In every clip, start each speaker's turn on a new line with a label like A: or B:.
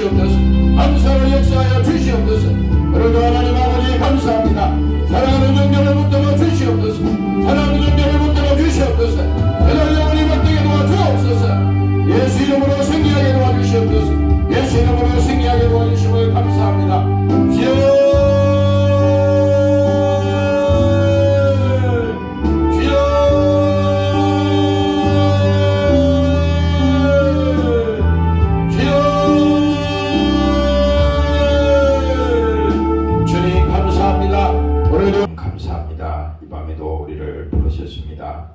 A: 주시옵소서. 감사를 역사하여 주시옵소서. 오늘도 하나님 아버지 감사합니다. 사랑하는 영접을 붙들어 주시옵소서. 사랑하는 영접을 붙들어 주시옵소서. 여덟 영혼이 받게 도와주옵소서. 예수 이름으로 승리하게 도와주시옵소서. 예수 이름으로 승리하게 도와주심을 감사합니다. 주여, 감사합니다. 이 밤에도 우리를 부르셨습니다.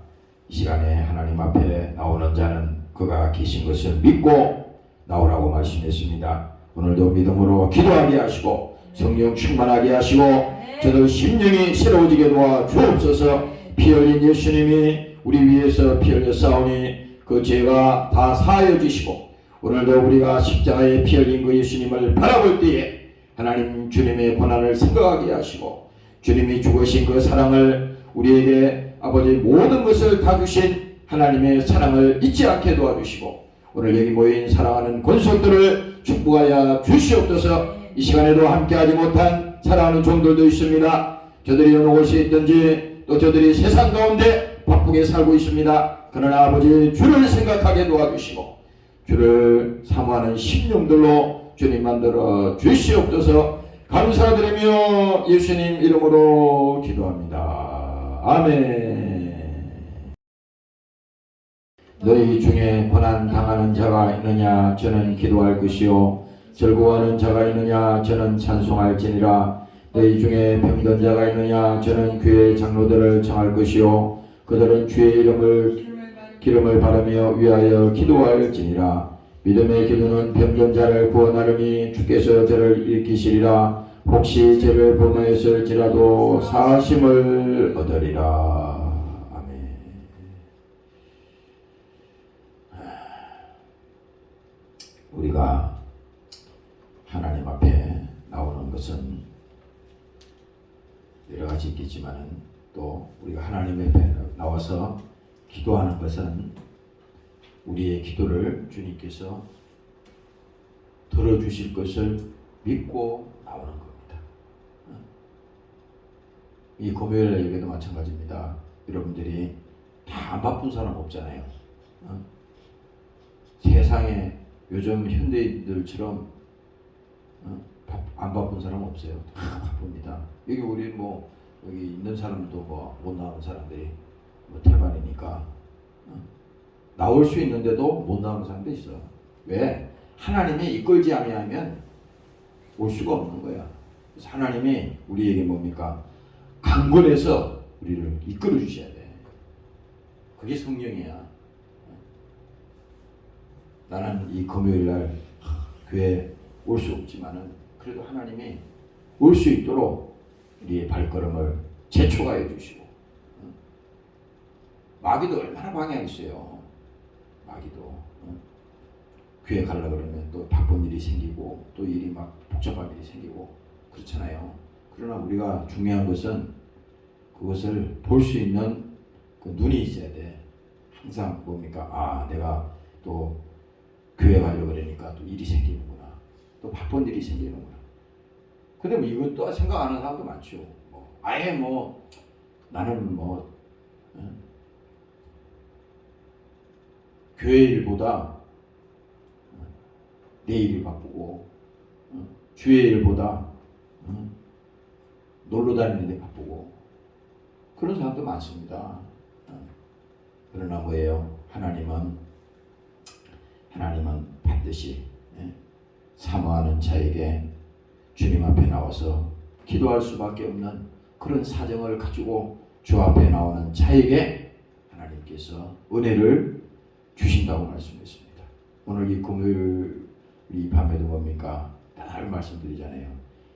A: 이 시간에 하나님 앞에 나오는 자는 그가 계신 것을 믿고 나오라고 말씀했습니다. 오늘도 믿음으로 기도하게 하시고 성령 충만하게 하시고 저들 심령이 새로워지게 도와 주옵소서. 피 흘린 예수님이 우리 위해서 피 흘려 싸우니 그 죄가 다 사하여 주시고 오늘도 우리가 십자가에 피 흘린 그 예수님을 바라볼 때에 하나님 주님의 고난을 생각하게 하시고 주님이 죽으신 그 사랑을 우리에게 아버지 모든 것을 다 주신 하나님의 사랑을 잊지 않게 도와주시고 오늘 여기 모인 사랑하는 권속들을 축복하여 주시옵소서. 이 시간에도 함께하지 못한 사랑하는 종들도 있습니다. 저들이 어느 곳에 있든지 또 저들이 세상 가운데 바쁘게 살고 있습니다. 그러나 아버지 주를 생각하게 도와주시고 주를 사모하는 심령들로 주님 만들어 주시옵소서. 감사드리며 예수님 이름으로 기도합니다. 아멘. 너희 중에 고난 당하는 자가 있느냐? 저는 기도할 것이요 즐거워하는 자가 있느냐? 저는 찬송할지니라. 너희 중에 병든 자가 있느냐? 저는 교회 장로들을 청할 것이요 그들은 주의 기름을 바르며 위하여 기도할지니라. 믿음의 기도는 병든 자를 구원하려니 주께서 저를 일으키시리라. 혹시 죄를 범하였을지라도 사심을 얻으리라. 아멘. 우리가 하나님 앞에 나오는 것은 여러 가지 있겠지만 또 우리가 하나님 앞에 나와서 기도하는 것은 우리의 기도를 주님께서 들어주실 것을 믿고 나오는 겁니다. 이 금요일 예배도 마찬가지입니다. 여러분들이 다 안 바쁜 사람 없잖아요. 세상에 요즘 현대인들처럼 안 바쁜 사람 없어요. 다 바쁩니다. 여기 우리 뭐 여기 있는 사람도 뭐 못 나오는 사람들이 뭐 태반이니까 나올 수 있는데도 못 나오는 사람도 있어. 왜? 하나님이 이끌지 아니하면 올 수가 없는 거야. 그래서 하나님이 우리에게 뭡니까? 강권해서 우리를 이끌어 주셔야 돼. 그게 성령이야. 나는 이 금요일날 교회 올 수 없지만은 그래도 하나님이 올 수 있도록 우리의 발걸음을 재촉하여 주시고 마귀도 얼마나 방해하겠어요. 마귀도 교회 가려고 그러면 또 바쁜 일이 생기고 또 일이 막 복잡한 일이 생기고 그렇잖아요. 그러나 우리가 중요한 것은 그것을 볼 수 있는 그 눈이 있어야 돼. 항상 뭡니까? 아, 내가 또 교회 가려고 그러니까 또 일이 생기는구나. 또 바쁜 일이 생기는구나. 근데 뭐 이것도 생각 안 하는 사람도 많죠. 뭐 아예 뭐 나는 뭐 교회 일보다 내 일이 바쁘고 주의 일보다 놀러 다니는 데 바쁘고 그런 사람도 많습니다. 그러나 뭐예요? 하나님은 반드시 사모하는 자에게 주님 앞에 나와서 기도할 수밖에 없는 그런 사정을 가지고 주 앞에 나오는 자에게 하나님께서 은혜를 주신다고 말씀했습니다. 오늘 이 금요일 이 밤에도 뭡니까? 늘 말씀드리잖아요.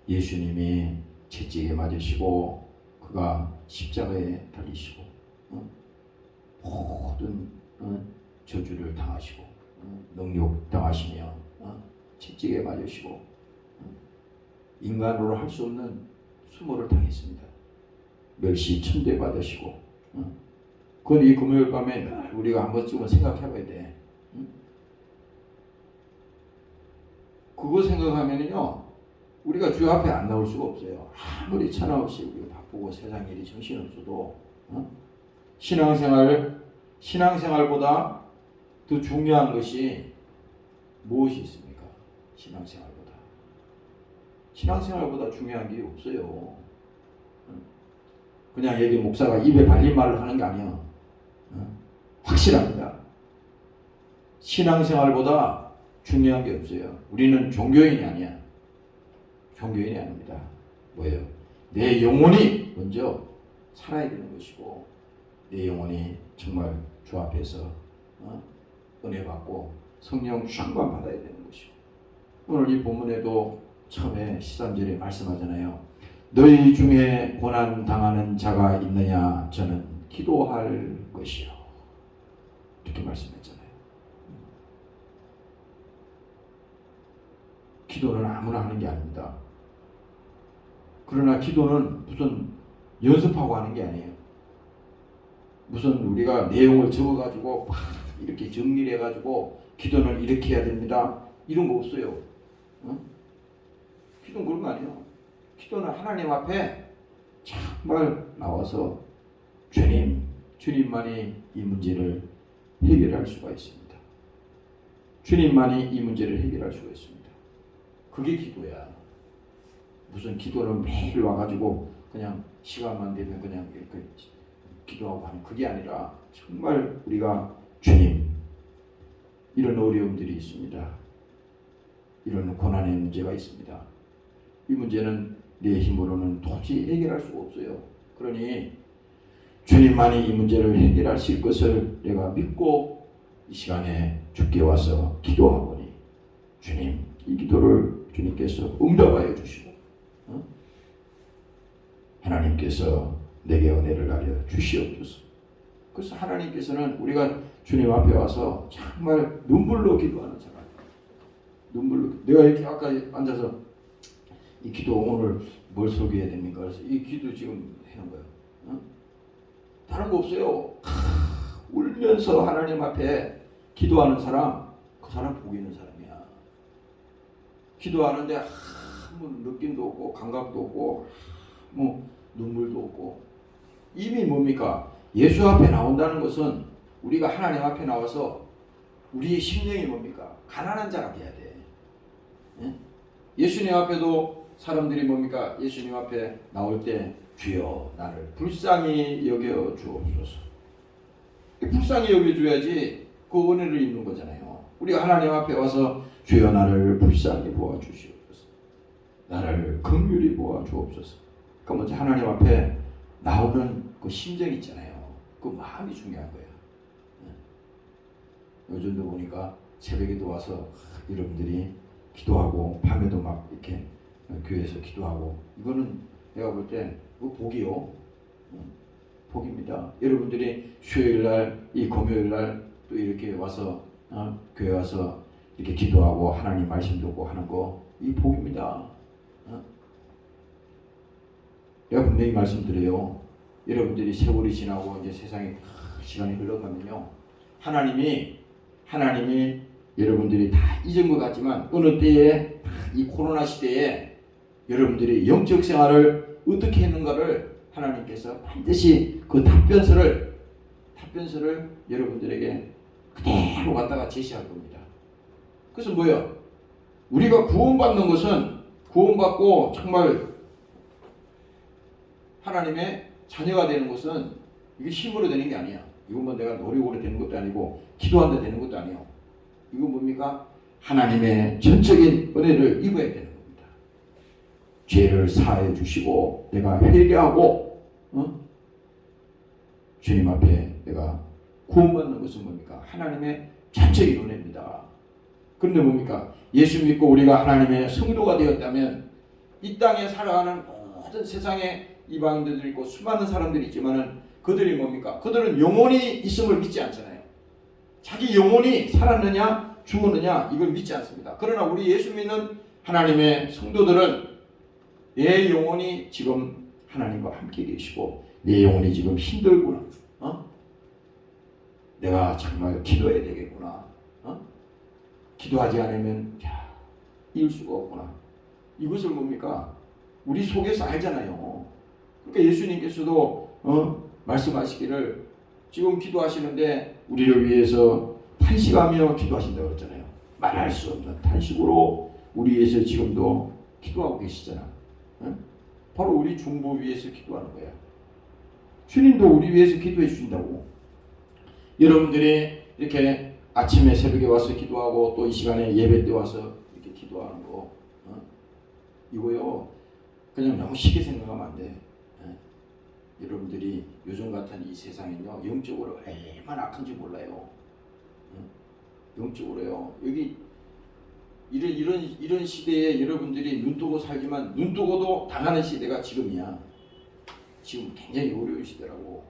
A: 예수님이 채찍에 맞으시고 그가 십자가에 달리시고 모든 저주를 당하시고 능욕 당하시며 채찍에 맞으시고 인간으로 할 수 없는 수모를 당했습니다. 멸시 천대 받으시고 그건 이 금요일 밤에 우리가 한 번쯤은 생각해 봐야 돼. 그거 생각하면요 우리가 주 앞에 안 나올 수가 없어요. 아무리 차나 없이 우리가 바쁘고 세상 일이 정신없어도 신앙생활보다 더 중요한 것이 무엇이 있습니까? 신앙생활보다 중요한 게 없어요. 그냥 여기 목사가 입에 발린 말로 하는 게 아니야. 확실합니다. 신앙생활보다 중요한 게 없어요. 우리는 종교인이 아니야. 종교인이 아닙니다. 뭐예요? 내 영혼이 먼저 살아야 되는 것이고 내 영혼이 정말 주 앞에서 은혜 받고 성령 충만 받아야 되는 것이고 오늘 이 본문에도 처음에 13절에 말씀하잖아요. 너희 중에 고난 당하는 자가 있느냐 저는 기도할 것이요. 이렇게 말씀했잖아요. 기도는 아무나 하는 게 아닙니다. 그러나 기도는 무슨 연습하고 하는 게 아니에요. 무슨 우리가 내용을 적어가지고 이렇게 정리를 해가지고 기도는 이렇게 해야 됩니다. 이런 거 없어요. 기도는 그런 거 아니에요. 기도는 하나님 앞에 정말 나와서 주님만이 이 문제를 해결할 수가 있습니다. 주님만이 이 문제를 해결할 수가 있습니다. 그게 기도야. 무슨 기도는 매일 와가지고 그냥 시간만 되면 그냥 이렇게 기도하고 하는 그게 아니라 정말 우리가 주님 이런 어려움들이 있습니다. 이런 고난의 문제가 있습니다. 이 문제는 내 힘으로는 도저히 해결할 수가 없어요. 그러니 주님만이 이 문제를 해결하실 것을 내가 믿고 이 시간에 주께 와서 기도하오니 주님 이 기도를 주님께서 응답하여 주시고 하나님께서 내게 은혜를 가려 주시옵소서. 그래서 하나님께서는 우리가 주님 앞에 와서 정말 눈물로 기도하는 사람, 눈물로 내가 이렇게 아까 앉아서 이 기도 오늘 뭘 소개해야 됩니까? 그래서 이 기도 지금 해놓은 거예요. 다른 거 없어요. 울면서 하나님 앞에 기도하는 사람, 그 사람 복 있는 사람이야. 기도하는데 아무 느낌도 없고 감각도 없고 뭐 눈물도 없고 이미 뭡니까? 예수 앞에 나온다는 것은 우리가 하나님 앞에 나와서 우리의 심령이 뭡니까? 가난한 자가 돼야 돼. 예? 예수님 앞에도 사람들이 뭡니까? 예수님 앞에 나올 때 주여 나를 불쌍히 여겨 주옵소서. 불쌍히 여겨 줘야지 그 은혜를 입는 거잖아요. 우리가 하나님 앞에 와서 주여 나를 불쌍히 보아 주시옵소서. 나를 긍휼히 보아 주옵소서. 그 먼저 하나님 앞에 나오는 그 심정 있잖아요. 그 마음이 중요한 거예요. 요즘도 보니까 새벽에도 와서 여러분들이 기도하고 밤에도 막 이렇게 교회에서 기도하고 이거는 내가 볼 때 그 복이요. 복입니다. 여러분들이 수요일날 이 금요일날 또 이렇게 와서 교회 와서 이렇게 기도하고 하나님 말씀 듣고 하는 거 이 복입니다. 내가 분명히 말씀드려요. 여러분들이 세월이 지나고 이제 세상에 시간이 흘러가면요. 하나님이 여러분들이 다 잊은 것 같지만 어느 때에 이 코로나 시대에 여러분들이 영적 생활을 어떻게 했는가를 하나님께서 반드시 그 답변서를 여러분들에게 그대로 갖다가 제시할 겁니다. 그래서 뭐예요? 우리가 구원받는 것은 구원받고 정말 하나님의 자녀가 되는 것은 이게 힘으로 되는 게 아니야. 이건 뭐 내가 노력으로 되는 것도 아니고 기도한다 되는 것도 아니에요. 이건 뭡니까? 하나님의 전적인 은혜를 입어야 되는 겁니다. 죄를 사해 주시고 내가 회개하고 주님 앞에 내가 구원받는 것은 뭡니까? 하나님의 전적인 은혜입니다. 그런데 뭡니까? 예수 믿고 우리가 하나님의 성도가 되었다면 이 땅에 살아가는 모든 세상에 이방인들도 있고 수많은 사람들이 있지만은 그들이 뭡니까? 그들은 영혼이 있음을 믿지 않잖아요. 자기 영혼이 살았느냐 죽었느냐 이걸 믿지 않습니다. 그러나 우리 예수 믿는 하나님의 성도들은 내 영혼이 지금 하나님과 함께 계시고 내 영혼이 지금 힘들구나. 내가 정말 기도해야 되겠구나. 기도하지 않으면 이길 수가 없구나. 이것을 뭡니까? 우리 속에서 알잖아요. 그러니까 예수님께서도 말씀하시기를 지금 기도하시는데 우리를 위해서 탄식하며 기도하신다고 그랬잖아요. 말할 수 없는 탄식으로 우리 위해서 지금도 기도하고 계시잖아. 바로 우리 중보 위해서 기도하는 거야. 주님도 우리 위해서 기도해 주신다고. 여러분들이 이렇게 아침에 새벽에 와서 기도하고 또 이 시간에 예배 때 와서 이렇게 기도하는 거 이거요 그냥 너무 쉽게 생각하면 안 돼. 여러분들이 요즘 같은 이 세상은요 영적으로 얼마나 악한지 몰라요. 영적으로요. 여기 이런 시대에 여러분들이 눈 뜨고 살지만 눈 뜨고도 당하는 시대가 지금이야. 지금 굉장히 어려운 시대라고.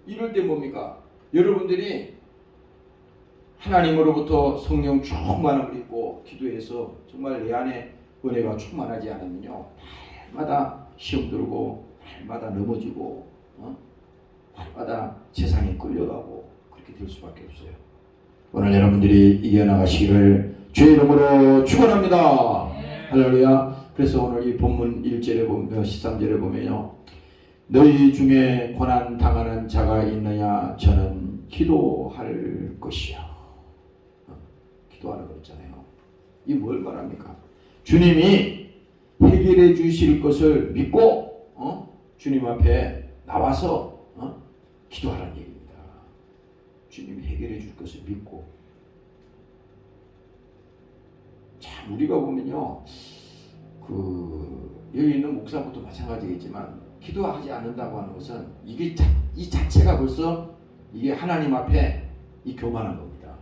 A: 이럴 때 뭡니까? 여러분들이 하나님으로부터 성령 충만함을 입고 기도해서 정말 내 안에 은혜가 충만하지 않으면요 날마다 시험 들고 날마다 넘어지고 날마다 세상에 끌려가고 그렇게 될 수밖에 없어요. 오늘 여러분들이 이겨나가시기를 주의 이름으로 축원합니다. 할렐루야. 그래서 오늘 이 본문 1절에 보면 13절에 보면요 너희 중에 고난 당하는 자가 있느냐 저는 기도할 것이요. 기도하라 그랬잖아요. 이 뭘 말합니까? 주님이 해결해 주실 것을 믿고 주님 앞에 나와서 기도하라는 얘기입니다. 주님이 해결해 줄 것을 믿고. 참 우리가 보면요 여기 있는 목사부터 마찬가지겠지만 기도하지 않는다고 하는 것은 이게 이 자체가 벌써 이게 하나님 앞에 이 교만한 겁니다.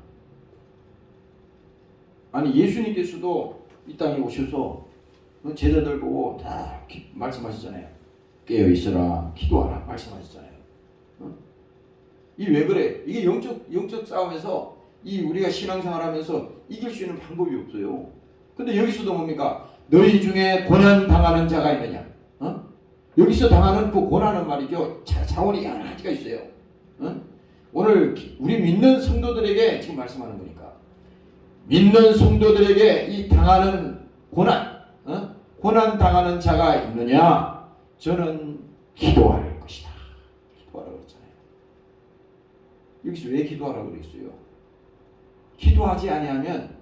A: 아니 예수님께서도 이 땅에 오셔서 제자들 보고 다 말씀하시잖아요. 깨어 있어라, 기도하라 말씀하시잖아요. 이 왜 그래? 이게 영적 싸움에서 이 우리가 신앙생활하면서 이길 수 있는 방법이 없어요. 근데 여기서도 뭡니까? 너희 중에 고난 당하는 자가 있느냐? 여기서 당하는 그 고난은 말이죠. 차원이 여러 가지가 있어요. 오늘 우리 믿는 성도들에게 지금 말씀하는 거니까. 믿는 성도들에게 이 당하는 고난, 고난 당하는 자가 있느냐? 저는 기도할 것이다. 기도하라고 했잖아요. 여기서 왜 기도하라고 그랬어요? 기도하지 아니하면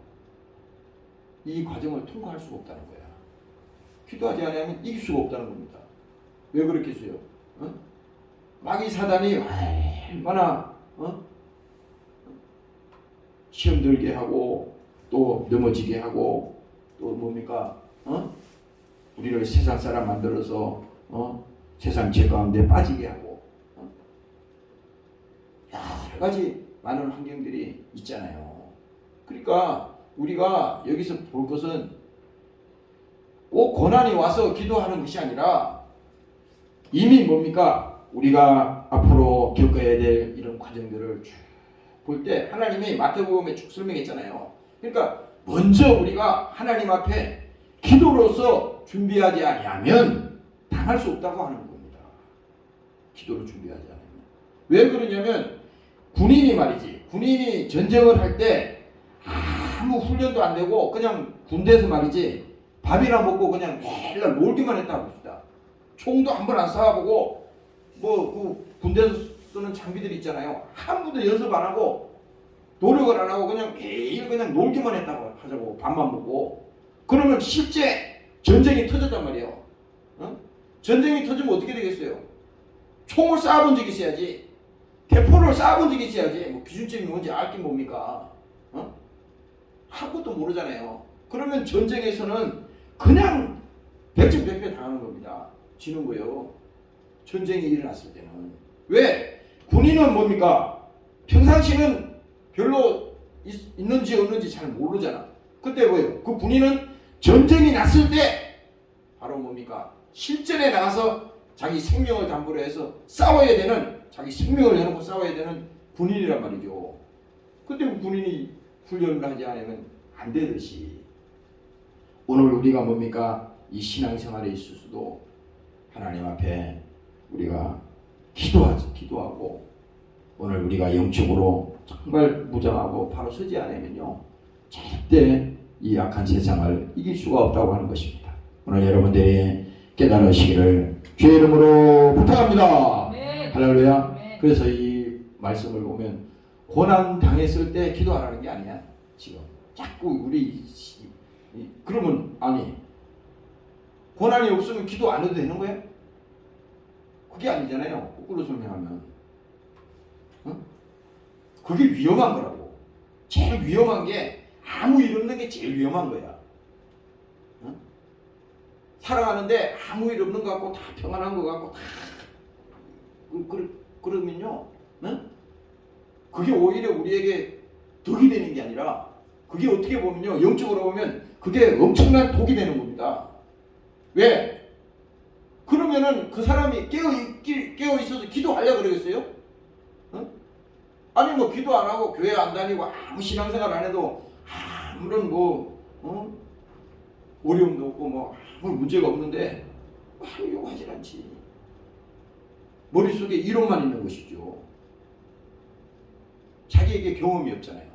A: 이 과정을 통과할 수가 없다는 거야. 기도하지 아니하면 이길 수가 없다는 겁니다. 왜 그렇겠어요? 마귀 사단이 얼마나 시험 들게 하고 또 넘어지게 하고 또 뭡니까? 우리를 세상 사람 만들어서 세상 죄 가운데 빠지게 하고 여러 가지 많은 환경들이 있잖아요. 그러니까 우리가 여기서 볼 것은 꼭 고난이 와서 기도하는 것이 아니라 이미 뭡니까? 우리가 앞으로 겪어야 될 이런 과정들을 쭉 볼 때 하나님이 마태복음에 쭉 설명했잖아요. 그러니까 먼저 우리가 하나님 앞에 기도로서 준비하지 아니하면 당할 수 없다고 하는 겁니다. 기도를 준비하지 않으면. 왜 그러냐면 군인이 말이지. 군인이 전쟁을 할 때 아무 훈련도 안 되고 그냥 군대에서 말이지 밥이나 먹고 그냥 맨날 놀기만 했다고 봅시다. 총도 한 번 안 쏴보고 그 군대에서 쓰는 장비들이 있잖아요. 한 번도 연습 안 하고 노력을 안 하고 그냥 매일 그냥 놀기만 했다고 하자고. 밥만 먹고. 그러면 실제 전쟁이 터졌단 말이에요. 전쟁이 터지면 어떻게 되겠어요? 총을 쏴본 적이 있어야지. 대포를 쏴본 적이 있어야지. 뭐 기준점이 뭔지 알긴 뭡니까? 아무것도 모르잖아요. 그러면 전쟁에서는 그냥 백전백패 당하는 겁니다. 지는 거예요. 전쟁이 일어났을 때는. 왜? 군인은 뭡니까? 평상시는 별로 있는지 없는지 잘 모르잖아. 그때 뭐예요? 그 군인은 전쟁이 났을 때 바로 뭡니까? 실전에 나가서 자기 생명을 담보로 해서 싸워야 되는, 자기 생명을 내놓고 싸워야 되는 군인이란 말이죠. 그때 그 군인이 훈련을 하지 않으면 안 되듯이 오늘 우리가 뭡니까? 이 신앙생활에 있어서도 하나님 앞에 우리가 기도하고 오늘 우리가 영적으로 정말 무장하고 바로 서지 않으면요 절대 이 악한 세상을 이길 수가 없다고 하는 것입니다. 오늘 여러분들이 깨달으시기를 주의 이름으로 부탁합니다.
B: 네.
A: 할렐루야.
B: 네.
A: 그래서 이 말씀을 보면 고난 당했을 때 기도하라는 게 아니야. 지금 자꾸 우리 그러면 아니 고난이 없으면 기도 안 해도 되는 거야? 그게 아니잖아요. 거꾸로 설명하면 그게 위험한 거라고. 제일 위험한 게 아무 일 없는 게 제일 위험한 거야. 살아가는데 아무 일 없는 것 같고 다 평안한 것 같고 다 그러면요, 그게 오히려 우리에게 덕이 되는 게 아니라 그게 어떻게 보면요, 영적으로 보면 그게 엄청난 독이 되는 겁니다. 왜? 그러면은 그 사람이 깨어 있어서 기도하려고 그러겠어요? 아니 뭐 기도 안 하고 교회 안 다니고 아무 신앙생활 안 해도 아무런 어려움도 없고 뭐 아무 문제가 없는데 하려고 하질 않지. 머릿속에 이론만 있는 것이죠. 자기에게 경험이 없잖아요.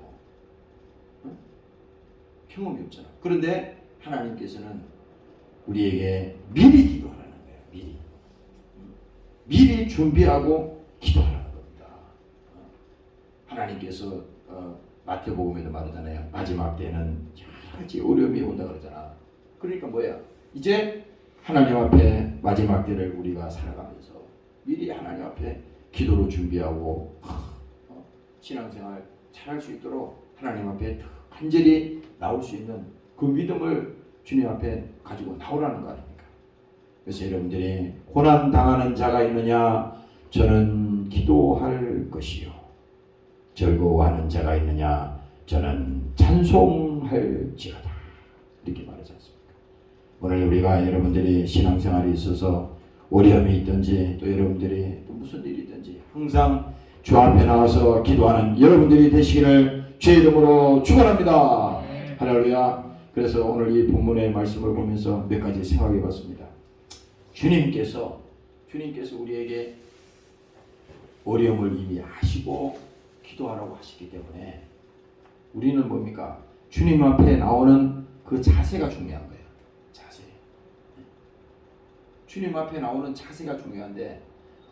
A: 경험이 없잖아. 그런데 하나님께서는 우리에게 미리 기도하라는 거예요. 미리 준비하고 기도하라는 겁니다. 하나님께서 마태복음에도 말하잖아요. 마지막 때는 여러 가지 어려움이 온다 그러잖아. 그러니까 뭐야? 이제 하나님 앞에 마지막 때를 우리가 살아가면서 미리 하나님 앞에 기도로 준비하고 신앙생활 잘할 수 있도록 하나님 앞에 간절히 나올 수 있는 그 믿음을 주님 앞에 가지고 나오라는 거 아닙니까? 그래서 여러분들이 고난 당하는 자가 있느냐? 저는 기도할 것이요. 즐거워하는 자가 있느냐? 저는 찬송할지어다. 이렇게 말하지 않습니까? 오늘 우리가 여러분들이 신앙생활에 있어서 어려움이 있든지 또 여러분들이 또 무슨 일이 있든지 항상 주 앞에 나와서 기도하는 여러분들이 되시기를 주의 이름으로 축원합니다.
B: 네.
A: 할렐루야. 그래서 오늘 이 본문의 말씀을 보면서 몇 가지 생각해 봤습니다. 주님께서 우리에게 어려움을 이미 아시고 기도하라고 하시기 때문에 우리는 뭡니까? 주님 앞에 나오는 그 자세가 중요한 거예요. 자세. 주님 앞에 나오는 자세가 중요한데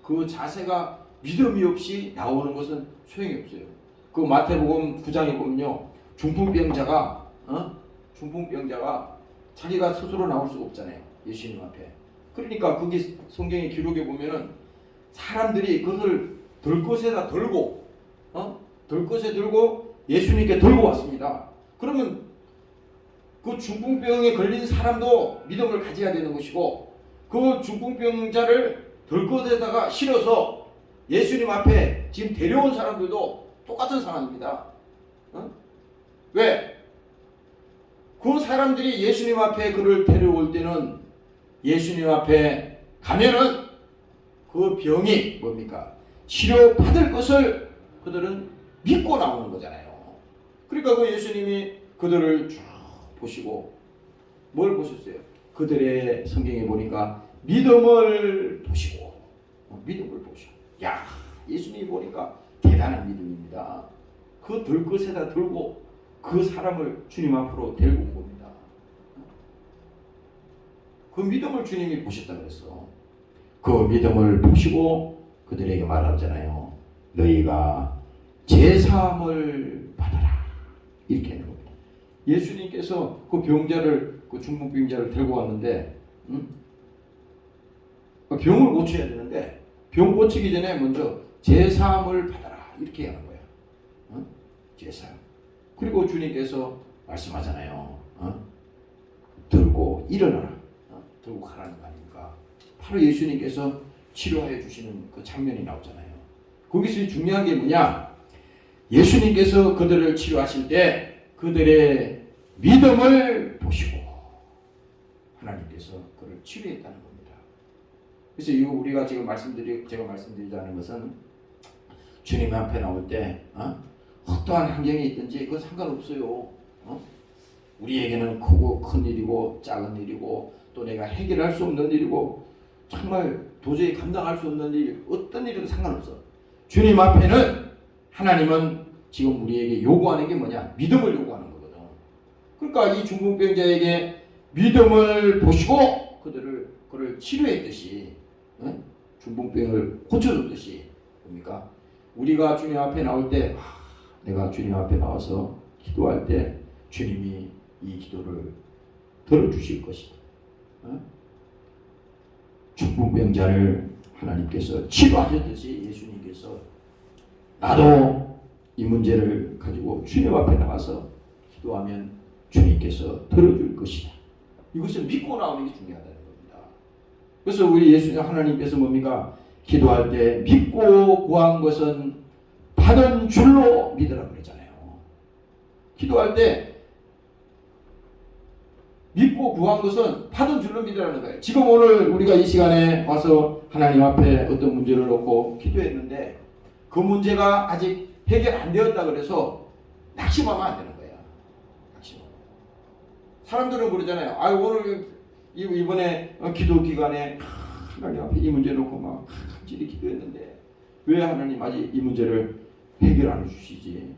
A: 그 자세가 믿음이 없이 나오는 것은 소용이 없어요. 그 마태복음 9장에 보면요, 중풍병자가 자기가 스스로 나올 수가 없잖아요. 예수님 앞에. 그러니까 거기 성경의 기록에 보면은 사람들이 그것을 들것에다 들고 예수님께 들고 왔습니다. 그러면 그 중풍병에 걸린 사람도 믿음을 가져야 되는 것이고 그 중풍병자를 들것에다가 실어서 예수님 앞에 지금 데려온 사람들도 똑같은 상황입니다. 왜? 그 사람들이 예수님 앞에 그를 데려올 때는 예수님 앞에 가면은 그 병이 뭡니까? 치료받을 것을 그들은 믿고 나오는 거잖아요. 그러니까 그 예수님이 그들을 쭉 보시고 뭘 보셨어요? 그들의 성경에 보니까 믿음을 보시고 야, 예수님이 보니까 대단한 믿음입니다. 그 들것에다 들고 그 사람을 주님 앞으로 데리고 온 겁니다. 그 믿음을 주님이 보셨다 그랬어. 그 믿음을 보시고 그들에게 말하잖아요. 너희가 제사함을 받아라. 이렇게 하는 겁니다. 예수님께서 그 병자를, 그 중풍병자를 데리고 왔는데, 병을 고쳐야 되는데, 병 고치기 전에 먼저 제사함을 받아라. 이렇게 하는 거야. 제사함. 그리고 주님께서 말씀하잖아요. 들고 일어나라. 들고 가라는 거 아닙니까? 바로 예수님께서 치료해 주시는 그 장면이 나오잖아요. 거기서 중요한 게 뭐냐? 예수님께서 그들을 치료하실 때 그들의 믿음을 보시고 하나님께서 그를 치료했다는 겁니다. 그래서 이거 우리가 지금 제가 말씀드리자는 것은 주님 앞에 나올 때 어떠한 환경이 있든지 그건 상관없어요. 우리에게는 크고 큰 일이고 작은 일이고 또 내가 해결할 수 없는 일이고 정말 도저히 감당할 수 없는 일, 어떤 일이든 상관없어. 주님 앞에는 하나님은 지금 우리에게 요구하는 게 뭐냐? 믿음을 요구하는 거거든. 그러니까 이 중풍병자에게 믿음을 보시고 그를 치료했듯이, 중풍병을 고쳐줬듯이, 뭡니까? 우리가 주님 앞에 나올 때, 내가 주님 앞에 나와서 기도할 때 주님이 이 기도를 들어주실 것이다. 중풍병자를 하나님께서 치료하셨듯이 예수님께서 나도 이 문제를 가지고 주님 앞에 나가서 기도하면 주님께서 들어줄 것이다. 이것을 믿고 나오는 게 중요하다는 겁니다. 그래서 우리 예수님 하나님께서 뭡니까? 기도할 때 믿고 구한 것은 받은 줄로 믿으라 그랬잖아요. 기도할 때 믿고 구한 것은 받은 줄로 믿으라는 거예요. 지금 오늘 우리가 이 시간에 와서 하나님 앞에 어떤 문제를 놓고 기도했는데 그 문제가 아직 해결 안 되었다 그래서 낙심하면 안 되는 거야. 낙심하면. 사람들은 그러잖아요. 오늘 이번에 기도 기간에 하나님 앞에 이 문제 놓고 막 간절히 기도했는데 왜 하나님 아직 이 문제를 해결 안 해주시지?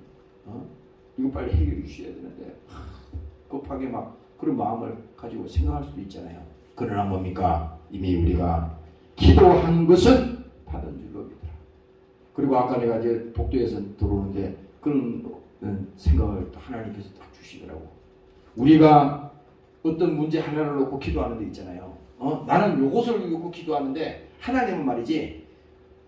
A: 이거 빨리 해결해 주셔야 되는데 급하게 막 그런 마음을 가지고 생각할 수도 있잖아요. 그러나 뭡니까? 이미 우리가 기도한 것은 받은 줄로 믿어라. 그리고 아까 내가 이제 복도에서 들어오는데 그런 생각을 하나님께서 딱 주시더라고. 우리가 어떤 문제 하나를 놓고 기도하는 데 있잖아요. 나는 요것을 놓고 기도하는데 하나님은 말이지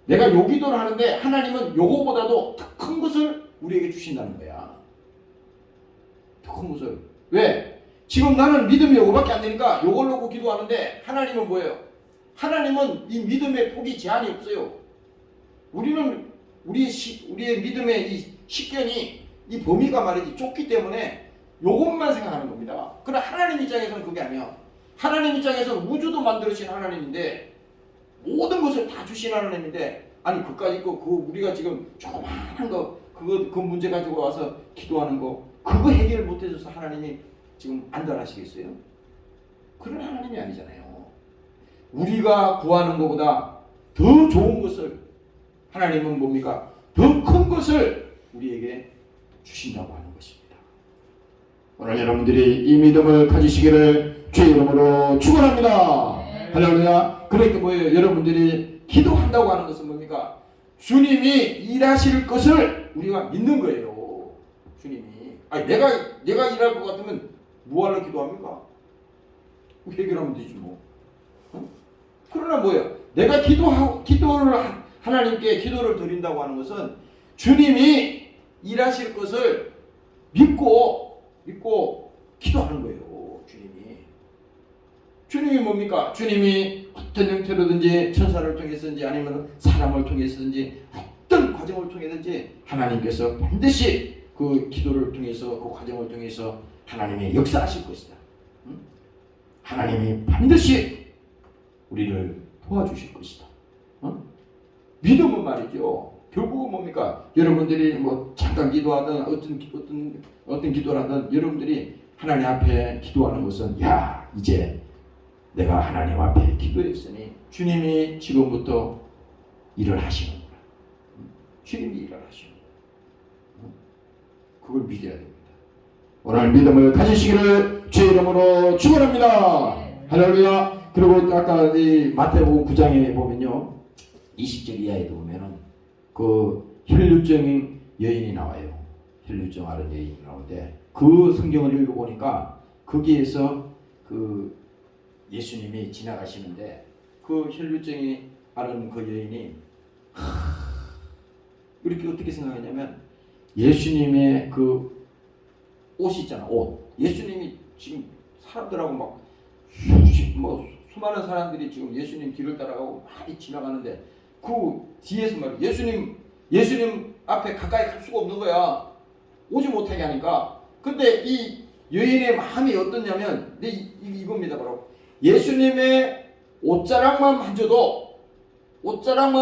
A: 내가 요 기도를 하는데 하나님은 요거보다도 더 큰 것을 우리에게 주신다는 거야. 더 큰 것을. 왜? 지금 나는 믿음이 요거밖에 안 되니까 요걸 놓고 기도하는데 하나님은 뭐예요? 하나님은 이 믿음의 폭이 제한이 없어요. 우리는 우리의 믿음의 이 식견이 이 범위가 말이지 좁기 때문에 요것만 생각하는 겁니다. 그러나 하나님 입장에서는 그게 아니야. 하나님 입장에서는 우주도 만들으신 하나님인데 모든 것을 다 주신 하나님인데 아니 그까짓 거 그 우리가 지금 조그마한 거 그 문제 가지고 와서 기도하는 거 그거 해결 못 해줘서 하나님이 지금 안달하시겠어요? 그런 하나님이 아니잖아요. 우리가 구하는 것보다 더 좋은 것을 하나님은 뭡니까? 더 큰 것을 우리에게 주신다고 하는 것입니다. 오늘 여러분들이 이 믿음을 가지시기를 주의 이름으로 축원합니다. 할렐루야. 그러니까 뭐예요? 여러분들이 기도한다고 하는 것은 뭡니까? 주님이 일하실 것을 우리가 믿는 거예요. 주님이. 내가 일할 것 같으면 뭐하러 기도합니까? 해결하면 되지 뭐. 그러나 뭐예요? 내가 기도를 하나님께 기도를 드린다고 하는 것은 주님이 일하실 것을 믿고 기도하는 거예요. 주님이 뭡니까? 주님이 어떤 형태로든지 천사를 통해서든지 아니면 사람을 통해서든지 어떤 과정을 통해서든지 하나님께서 반드시 그 기도를 통해서 그 과정을 통해서 하나님이 역사하실 것이다. 하나님이 반드시 우리를 도와주실 것이다. 믿음은 말이죠. 결국은 뭡니까? 여러분들이 뭐 잠깐 기도하든 어떤 기도를 하든 여러분들이 하나님 앞에 기도하는 것은 이제 내가 하나님 앞에 기도했으니 주님이 지금부터 일을 하시는구나. 주님이 일을 하시는구나. 그걸 믿어야 됩니다. 오늘 믿음을 가지시기를 주의 이름으로 축원합니다. 할렐루야. 그리고 아까 이 마태복음 9장에 보면요. 20절 이하에도 보면은 그 혈류증인 여인이 나와요. 혈류증 앓은 여인이 나오는데 그 성경을 읽어보니까 거기에서 그 예수님이 지나가시는데 그 혈류증이 앓은 그 여인이 이렇게 어떻게 생각했냐면 예수님의 그 옷이 있잖아. 옷. 예수님이 지금 사람들하고 막 수많은 사람들이 지금 예수님 뒤를 따라가고 많이 지나가는데 그 뒤에서 말이야. 예수님 앞에 가까이 갈 수가 없는 거야. 오지 못하게 하니까. 근데 이 여인의 마음이 어떻냐면 이겁니다. 바로 예수님의 옷자락만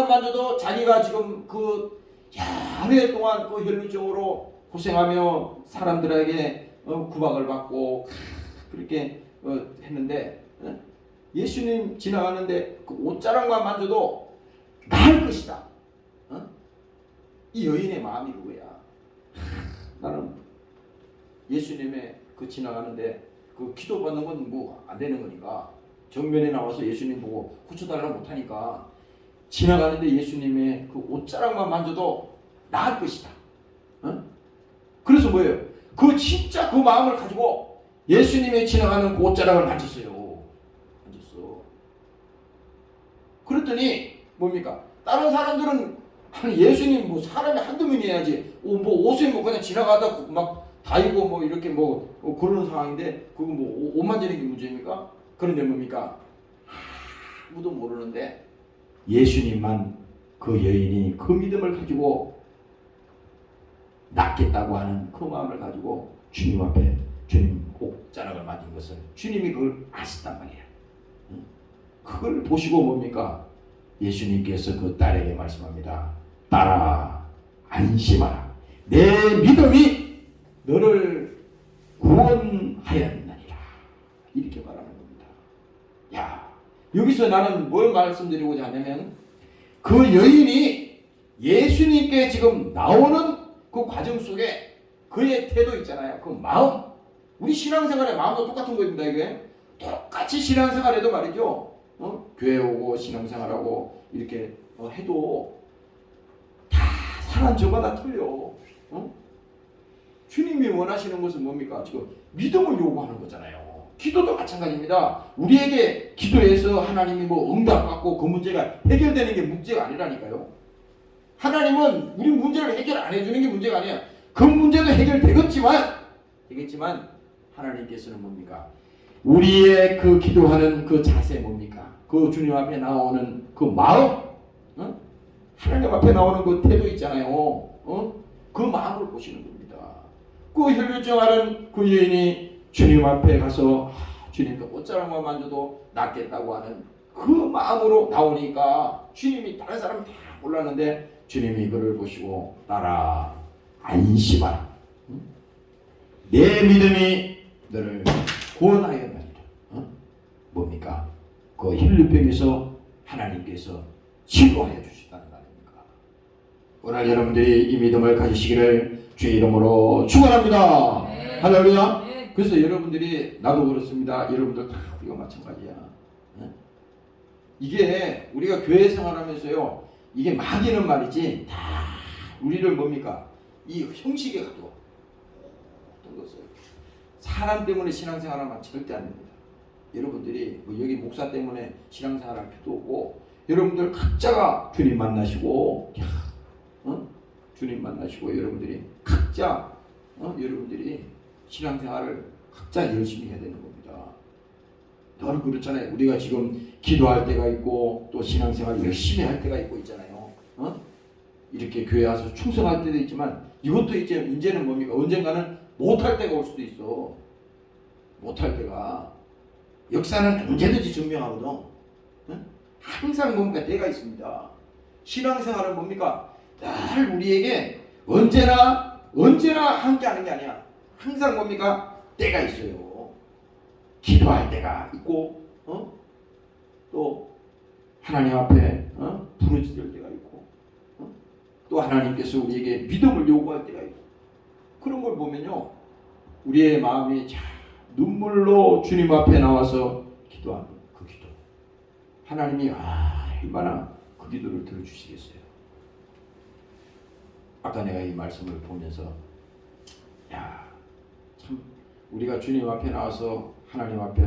A: 만져도 자기가 지금 그 여러 해 동안 그 혈류증으로 고생하며 사람들에게 구박을 받고 그렇게 했는데 예수님 지나가는데 그 옷자락만 만져도 나을 것이다. 이 여인의 마음이 그거야. 나는 예수님의 그 지나가는데 그 기도 받는 건 뭐 안 되는 거니까 정면에 나와서 예수님 보고 고쳐달라 못하니까 지나가는데 예수님의 그 옷자락만 만져도 나을 것이다. 어? 그래서 뭐예요? 그 진짜 그 마음을 가지고 예수님이 지나가는 그 옷자락을 만졌어요. 만졌어. 그랬더니 뭡니까? 다른 사람들은 아니 예수님 뭐 사람이 한두 명이어야지 뭐 옷에 뭐 그냥 지나가다 막 다이고 뭐 이렇게 뭐 그런 상황인데 그거 뭐 옷 만지는 게 문제입니까? 그런데 뭡니까? 아무도 모르는데 예수님만 그 여인이 그 믿음을 가지고 낫겠다고 하는 그 마음을 가지고 주님 앞에 주님 옷자락을 만진 것을 주님이 그걸 아셨단 말이에요. 그걸 보시고 뭡니까? 예수님께서 그 딸에게 말씀합니다. 딸아 안심하라. 내 믿음이 너를 구원하였느니라. 이렇게 말하는 겁니다. 야, 여기서 나는 뭘 말씀드리고자 하냐면 그 여인이 예수님께 지금 나오는 그 과정 속에 그의 태도 있잖아요. 그 마음. 우리 신앙생활의 마음도 똑같은 겁니다. 이게 똑같이 신앙생활해도 말이죠. 교회 오고 신앙생활하고 이렇게 해도 다 사람 저마다 틀려. 주님이 원하시는 것은 뭡니까? 지금 믿음을 요구하는 거잖아요. 기도도 마찬가지입니다. 우리에게 기도해서 하나님이 뭐 응답받고 그 문제가 해결되는 게 문제가 아니라니까요. 하나님은 우리 문제를 해결 안 해주는 게 문제가 아니야. 그 문제도 해결되겠지만 하나님께서는 뭡니까? 우리의 그 기도하는 그 자세 뭡니까? 그 주님 앞에 나오는 그 마음, 하나님 앞에 나오는 그 태도 있잖아요. 그 마음을 보시는 겁니다. 그 혈루증하는 그 여인이 주님 앞에 가서 주님도 옷자락만 만져도 낫겠다고 하는 그 마음으로 나오니까 주님이 다른 사람은 다 몰랐는데 주님이 그를 보시고 딸아 안심하라. 내 믿음이 너를 구원하였느니라. 뭡니까? 그 혈루병에서 하나님께서 치료하여 주시다는 말입니까? 오늘 여러분들이 이 믿음을 가지시기를 주의 이름으로 축원합니다. 네. 할렐루야. 네. 그래서 여러분들이 나도 그렇습니다. 여러분들 다 우리가 마찬가지야. 네? 이게 우리가 교회 생활하면서요. 이게 마귀는 말이지 다 우리를 뭡니까? 이 형식에 가도 어떤 것을 사람 때문에 신앙생활하면 절대 안 됩니다. 여러분들이 뭐 여기 목사 때문에 신앙생활할 필요도 없고 여러분들 각자가 주님 만나시고 주님 만나시고 여러분들이 각자 여러분들이 신앙생활을 각자 열심히 해야 되는 겁니다. 늘 그렇잖아요. 우리가 지금 기도할 때가 있고 또 신앙생활 열심히 할 때가 있고 있잖아요. 이렇게 교회 와서 충성할 때도 있지만 이것도 이제는 뭡니까? 언젠가는 못할 때가 올 수도 있어. 못할 때가 역사는 언제든지 증명하거든. 항상 뭡니까? 때가 있습니다. 신앙생활은 뭡니까? 늘 우리에게 언제나 함께하는 게 아니야. 항상 뭡니까? 때가 있어요. 기도할 때가 있고, 또 하나님 앞에 부르짖을 때가 있고, 또 하나님께서 우리에게 믿음을 요구할 때가 있고, 그런 걸 보면요, 우리의 마음이 눈물로 주님 앞에 나와서 기도하는 그 기도, 하나님이 얼마나 그 기도를 들어주시겠어요. 아까 내가 이 말씀을 보면서 참 우리가 주님 앞에 나와서 하나님 앞에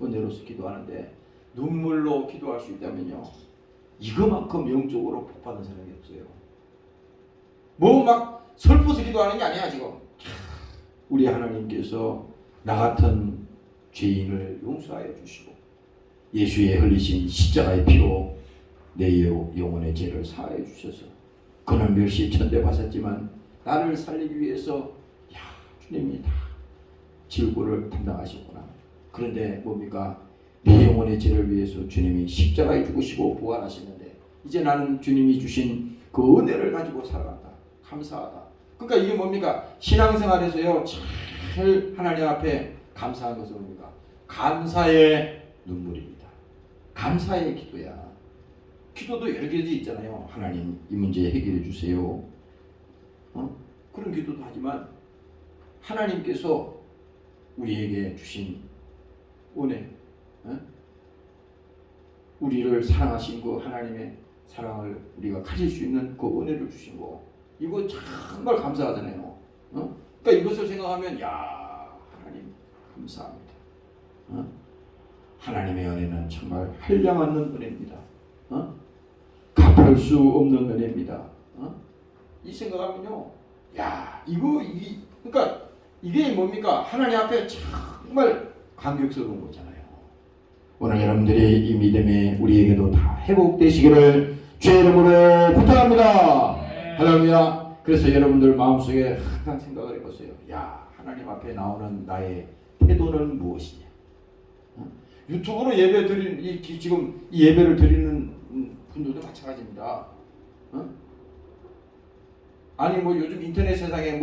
A: 은혜로서 기도하는데 눈물로 기도할 수 있다면요, 이거만큼 영적으로 복받은 사람이 없어요. 뭐 막 슬퍼서 기도하는 게 아니야. 지금 우리 하나님께서 나 같은 죄인을 용서하여 주시고 예수의 흘리신 십자가의 피로 내 영혼의 죄를 사하여 주셔서 그는 멸시 천대 받았지만 나를 살리기 위해서 주님이 다 질고를 담당하셨구나. 그런데 뭡니까? 내 영혼의 죄를 위해서 주님이 십자가에 죽으시고 부활하셨는데 이제 나는 주님이 주신 그 은혜를 가지고 살아간다. 감사하다. 그러니까 이게 뭡니까? 신앙생활에서요, 제일 하나님 앞에 감사한 것은 뭡니까? 감사의 눈물입니다. 감사의 기도야. 기도도 여러 가지 있잖아요. 하나님 이 문제 해결해 주세요. 그런 기도도 하지만 하나님께서 우리에게 주신 은혜, 우리를 사랑하신 그 하나님의 사랑을 우리가 가질 수 있는 그 은혜를 주신 거, 이거 정말 감사하잖아요. 그러니까 이것을 생각하면 야, 하나님 감사합니다. 하나님의 은혜는 정말 한량 않는 은혜입니다. 갚을 수 없는 은혜입니다. 이 생각하면요, 야, 그러니까 이게 뭡니까? 하나님 앞에 정말 감격스러운 거잖아요. 오늘 여러분들이 이 믿음이 우리에게도 다 회복되시기를 주의 이름으로 부탁합니다. 할렐루야. 그래서 여러분들 마음속에 항상 생각을 해보세요. 야, 하나님 앞에 나오는 나의 태도는 무엇이냐? 유튜브로 예배 드리는 지금 이 예배를 드리는 분들도 마찬가지입니다. 아니 뭐 요즘 인터넷 세상에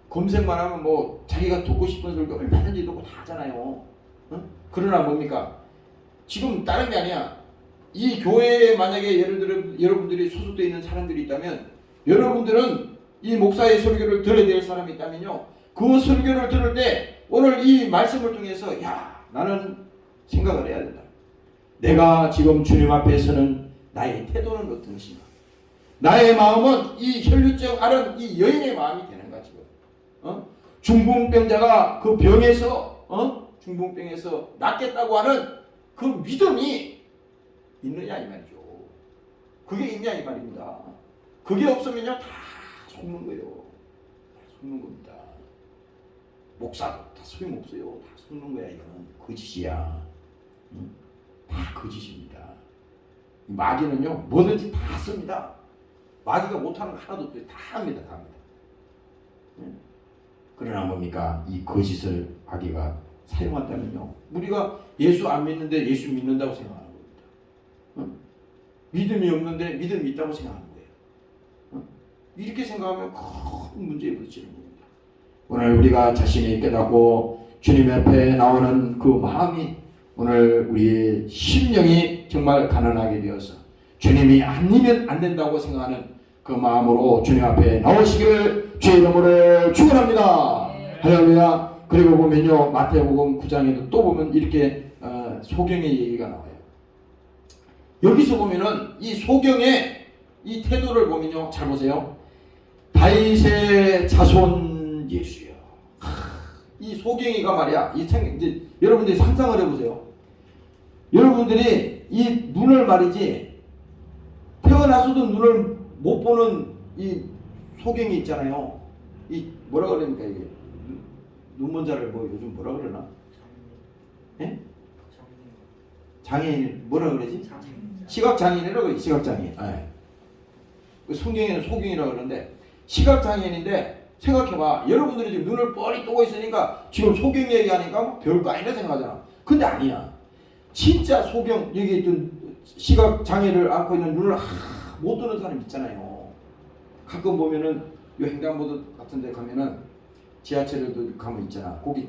A: 검색만 하면 뭐 자기가 듣고 싶은 소리가 얼마든지 듣고 다 하잖아요. 그러나 뭡니까? 지금 다른 게 아니야. 이 교회에 만약에 예를 들어 여러분들이 소속되어 있는 사람들이 있다면, 여러분들은 이 목사의 설교를 들어야 될 사람이 있다면요, 그 설교를 들을 때 오늘 이 말씀을 통해서 야, 나는 생각을 해야 된다. 내가 지금 주님 앞에서는 나의 태도는 어떤 것인가? 나의 마음은 이 혈류증 앓은 이 여인의 마음이 되는가 지금? 중풍병자가 그 병에서 중풍병에서 낫겠다고 하는 그 믿음이 있느냐 이 말이죠. 그게 있냐 이 말입니다. 그게 없으면요 다 속는 거예요. 다 속는 겁니다. 목사도 다 소용없어요. 다 속는 거야. 이거는 거짓이야. 다 거짓입니다. 마귀는요 뭐든지 다 씁니다. 마귀가 못하는 거 하나도 없어요. 다 합니다. 다 합니다. 그러나 뭡니까? 이 거짓을 마귀가 사용한다면요, 우리가 예수 안 믿는데 예수 믿는다고 생각하는 겁니다. 믿음이 없는데 믿음이 있다고 생각하는 거예요. 이렇게 생각하면 큰 문제에 부딪히는 겁니다. 오늘 우리가 자신이 깨닫고 주님 앞에 나오는 그 마음이, 오늘 우리의 심령이 정말 가난하게 되어서 주님이 아니면 안 된다고 생각하는 그 마음으로 주님 앞에 나오시기를 주의 이름으로 축원합니다. 할렐루야. 그리고 보면요, 마태복음 9장에도 또 보면 이렇게 소경의 얘기가 나와요. 여기서 보면은 이 소경의 이 태도를 보면요, 잘 보세요. 다윗의 자손 예수요. 이 소경이가 말이야, 이제 여러분들이 상상을 해보세요. 여러분들이 이 눈을 말이지, 태어나서도 눈을 못 보는 이 소경이 있잖아요. 이 뭐라 그럽니까 이게? 눈먼자를 뭐 요즘 뭐라 그러나? 예? 장애인 뭐라 그러지? 시각장애인이라고 그러지. 시각장애인. 그 성경에는 소경이라고 그러는데 시각장애인인데, 생각해봐. 여러분들이 지금 눈을 뻔히 뜨고 있으니까 지금 소경 얘기하니까 뭐 별거 아니라 생각하잖아. 근데 아니야. 진짜 소경, 여기 있던 시각장애를 안고 있는 눈을 못 뜨는 사람 있잖아요. 가끔 보면은 요 횡단보도 같은 데 가면은 지하철에도 가면 있잖아. 거기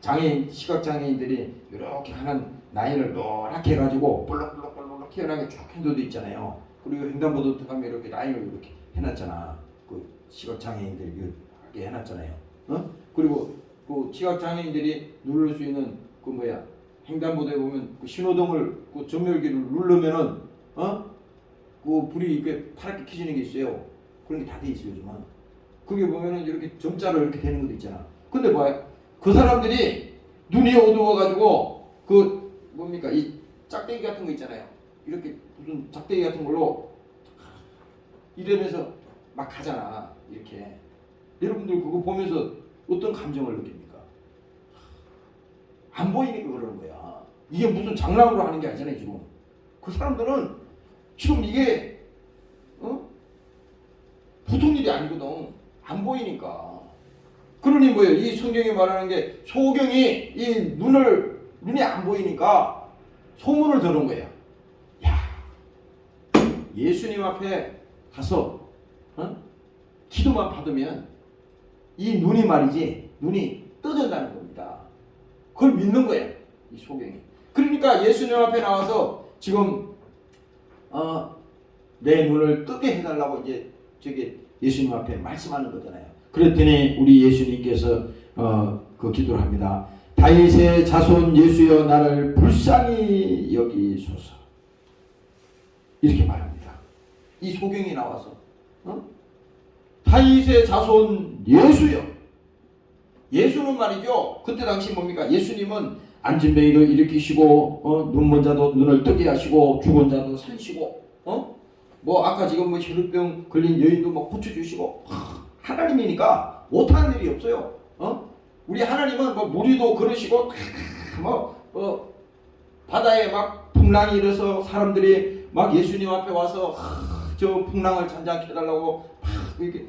A: 장애인, 시각장애인들이 이렇게 하는 라인을 노랗게 해가지고 볼록볼록볼록 튀어나게 쭉 한 데도 있잖아요. 그리고 횡단보도 가면 이렇게 라인을 이렇게 해놨잖아. 그 시각장애인들 이렇게 해놨잖아요. 그리고 그 시각장애인들이 누를 수 있는 그 뭐야, 횡단보도에 보면 그 신호등을 그 정렬기를 누르면은 그 불이 이렇게 파랗게 켜지는 게 있어요. 그런 게 다 돼 있어요 요즘은. 그게 보면은 이렇게 점자로 이렇게 되는 것도 있잖아. 근데 뭐야? 그 사람들이 눈이 어두워가지고 그 뭡니까, 이 짝대기 같은 거 있잖아요. 이렇게 무슨 짝대기 같은 걸로 이러면서 막 가잖아. 이렇게. 여러분들 그거 보면서 어떤 감정을 느낍니까? 안 보이니까 그러는 거야. 이게 무슨 장난으로 하는 게 아니잖아요 지금. 그 사람들은 지금 이게 보통 일이 아니거든. 안 보이니까. 그러니 뭐예요? 이 성경이 말하는 게, 소경이 이 눈이 안 보이니까 소문을 들은 거예요. 야, 예수님 앞에 가서 기도만 받으면 이 눈이 말이지, 눈이 떠진다는 겁니다. 그걸 믿는 거예요, 이 소경이. 그러니까 예수님 앞에 나와서 지금 내 눈을 뜨게 해달라고 이제 저기 예수님 앞에 말씀하는 거잖아요. 그랬더니 우리 예수님께서 그 기도를 합니다. 다윗의 자손 예수여 나를 불쌍히 여기소서. 이렇게 말합니다. 이 소경이 나와서 다윗의 자손 예수여. 예수는 말이죠. 그때 당시 뭡니까? 예수님은 안진뱅이도 일으키시고 눈먼 자도 눈을 뜨게 하시고 죽은 자도 살리시고 뭐 아까 지금 뭐 혈루병 걸린 여인도 뭐 고쳐주시고 하나님이니까 못하는 일이 없어요. 우리 하나님은 뭐 무리도 그러시고 바다에 막 풍랑이 일어서 사람들이 막 예수님 앞에 와서 저 풍랑을 잔잔케 해달라고 이렇게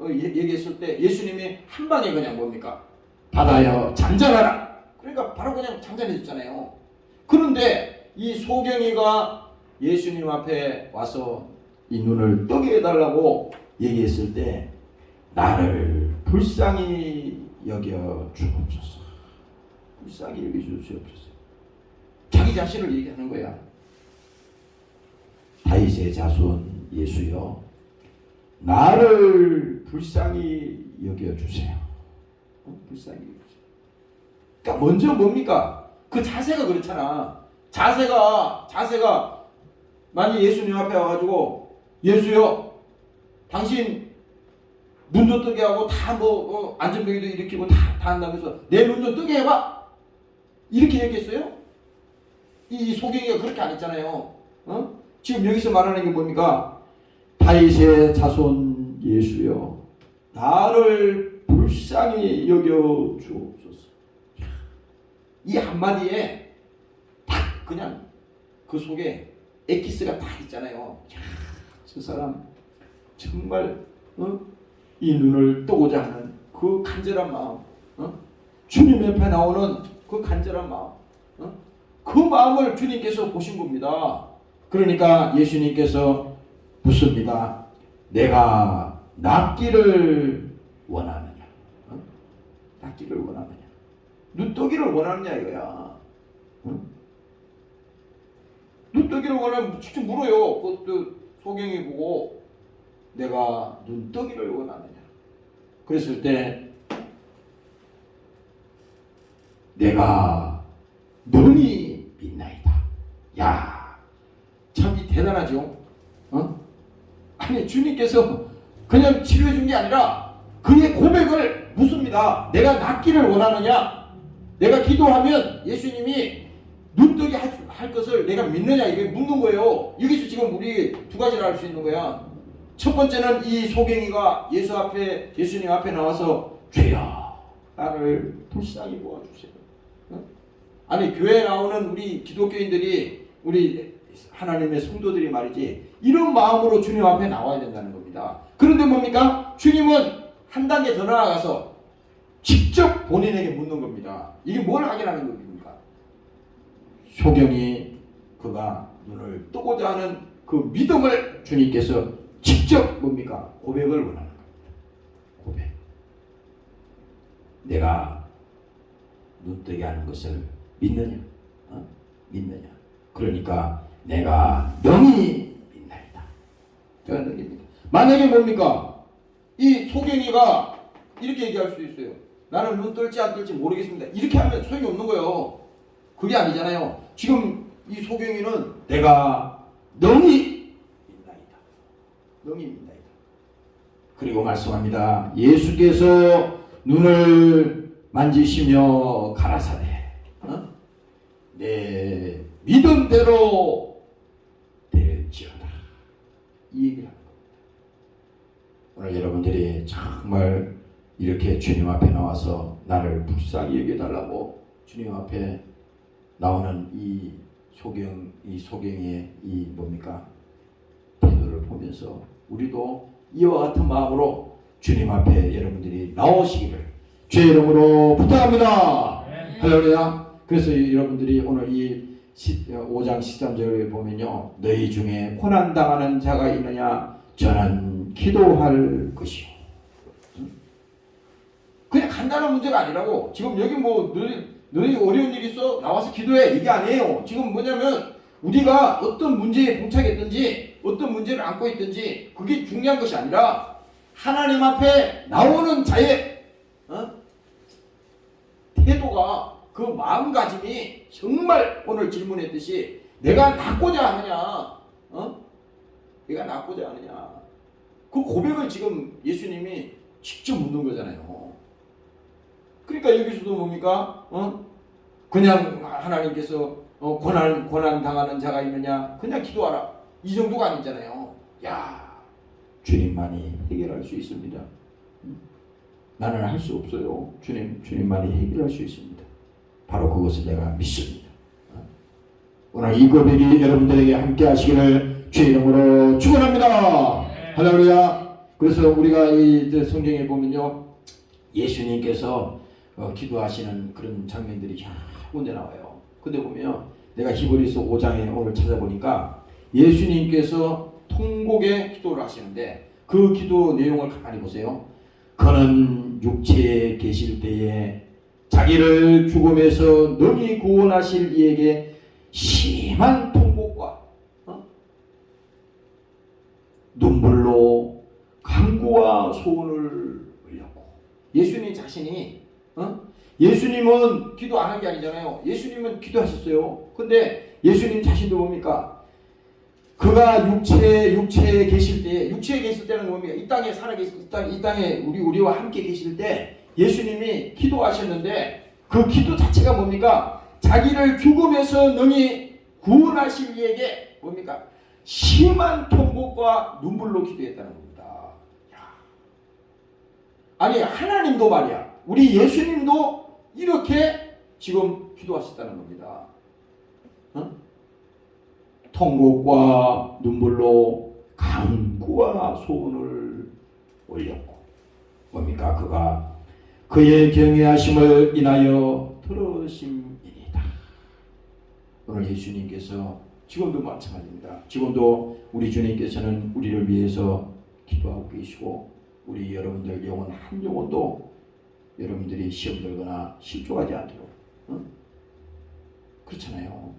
A: 얘기했을 때 예수님이 한 방에 그냥 뭡니까? 바다여 잠잠하라. 그러니까 바로 그냥 잠잠해졌잖아요. 그런데 이 소경이가 예수님 앞에 와서 이 눈을 뜨게 해달라고 얘기했을 때 나를 불쌍히 여겨 주옵소서. 불쌍히 여겨 주옵소서. 자기 자신을 얘기하는 거야. 다윗의 자손 예수여 나를 불쌍히 여겨주세요. 불쌍히 여겨주세요. 그러니까 먼저 뭡니까? 그 자세가 그렇잖아. 자세가 만약 예수님 앞에 와가지고 예수여 당신 눈도 뜨게 하고 다 안전병이도 일으키고 다 한다면서 내 눈도 뜨게 해봐. 이렇게 얘기했어요? 이 소경이가 그렇게 안 했잖아요. 지금 여기서 말하는 게 뭡니까? 다윗의 자손 예수여 나를 불쌍히 여겨 주옵소서. 이 한마디에 딱 그냥 그 속에 엑기스가 다 있잖아요. 저 사람 정말 이 눈을 뜨고자 하는 그 간절한 마음, 주님 옆에 나오는 그 간절한 마음, 그 마음을 주님께서 보신 겁니다. 그러니까 예수님께서 묻습니다. 내가 낫기를 원하느냐? 낫기를 원하느냐? 눈뜨기를 원하느냐 이거야. 눈뜨기를 원하면 직접 물어요. 그것도 소경이 보고 내가 눈뜨기를 원하느냐? 그랬을 때 내가 능히 믿나이다. 야, 참 대단하죠. 아니 주님께서 그냥 치료해 준 게 아니라 그의 고백을 묻습니다. 내가 낫기를 원하느냐? 내가 기도하면 예수님이 눈뜨게 할 것을 내가 믿느냐? 이게 묻는 거예요. 여기서 지금 우리 두 가지를 알 수 있는 거야. 첫 번째는 이 소경이가 예수님 앞에 나와서 주여 나를 불쌍히 보아주세요. 아니 교회에 나오는 우리 기독교인들이 우리 하나님의 성도들이 말이지 이런 마음으로 주님 앞에 나와야 된다는 겁니다. 그런데 뭡니까? 주님은 한 단계 더 나아가서 직접 본인에게 묻는 겁니다. 이게 뭘 하겠다는 겁니까? 소경이 그가 눈을 뜨고자 하는 그 믿음을 주님께서 직접 뭡니까? 고백을 원하는 겁니다. 고백. 내가 눈뜨게 하는 것을 믿느냐? 믿느냐? 그러니까 내가 능히 믿나이다. 제가 능히 믿다. 만약에 뭡니까? 이 소경이가 이렇게 얘기할 수도 있어요. 나는 눈 뜰지 안 뜰지 모르겠습니다. 이렇게 하면 소용이 없는 거예요. 그게 아니잖아요. 지금 이 소경이는 내가 능히 믿나이다. 능히 믿나이다. 그리고 말씀합니다. 예수께서 눈을 만지시며 가라사대 내 믿음대로 될지어다. 이 얘기를 하는 겁니다. 오늘 여러분들이 정말 이렇게 주님 앞에 나와서 나를 불쌍히 여겨달라고 주님 앞에 나오는 이 소경이의 이 뭡니까? 태도를 보면서 우리도 이와 같은 마음으로 주님 앞에 여러분들이 나오시기를 주의 이름으로 부탁합니다. 할렐루야. 그래서 여러분들이 오늘 이 5장 13절에 보면요. 너희 중에 고난당하는 자가 있느냐? 저는 기도할 것이요. 그냥 간단한 문제가 아니라고. 지금 여기 뭐 너희 어려운 일 있어? 나와서 기도해. 이게 아니에요. 지금 뭐냐면 우리가 어떤 문제에 봉착했든지 어떤 문제를 안고 있든지 그게 중요한 것이 아니라 하나님 앞에 나오는 자의 태도가, 그 마음가짐이 정말 오늘 질문했듯이 내가 낫고자 하느냐, 내가 낫고자 하느냐, 그 고백을 지금 예수님이 직접 묻는 거잖아요. 그러니까 여기서도 뭡니까? 그냥 하나님께서 고난 당하는 자가 있느냐, 그냥 기도하라, 이 정도가 아니잖아요. 야, 주님만이 해결할 수 있습니다. 나는 할 수 없어요. 주님만이 해결할 수 있습니다. 바로 그것을 내가 믿습니다. 오늘 이 고백이 여러분들에게 함께 하시기를 주의 이름으로 축원합니다. 할렐루야. 그래서 우리가 이 성경에 보면요, 예수님께서 기도하시는 그런 장면들이 여러 군데 나와요. 근데 보면 내가 히브리서 5장에 오늘 찾아보니까 예수님께서 통곡의 기도를 하시는데 그 기도 내용을 가만히 보세요. 그는 육체에 계실 때에 자기를 죽음에서 능히 구원하실 이에게 심한 통곡과 눈물로 간구와 소원을 흘렸고, 예수님 자신이 예수님은 기도 안 한 게 아니잖아요. 예수님은 기도하셨어요. 근데 예수님 자신도 뭡니까? 그가 육체에 계실 때는 뭡니까? 이 땅에 살아계실 이 땅에 우리와 함께 계실 때 예수님이 기도하셨는데 그 기도 자체가 뭡니까? 자기를 죽음에서 능히 구원하실 이에게 뭡니까? 심한 통곡과 눈물로 기도했다는 겁니다. 아니, 하나님도 말이야, 우리 예수님도 이렇게 지금 기도하셨다는 겁니다. 통곡과 눈물로 간구와 소원을 올렸고, 뭡니까? 그가 그의 경외하심을 인하여 들으심이니이다. 오늘 예수님께서 지금도 마찬가지입니다. 지금도 우리 주님께서는 우리를 위해서 기도하고 계시고, 우리 여러분들 영혼 한 영혼도 여러분들이 시험 들거나 실족하지 않도록, 그렇잖아요.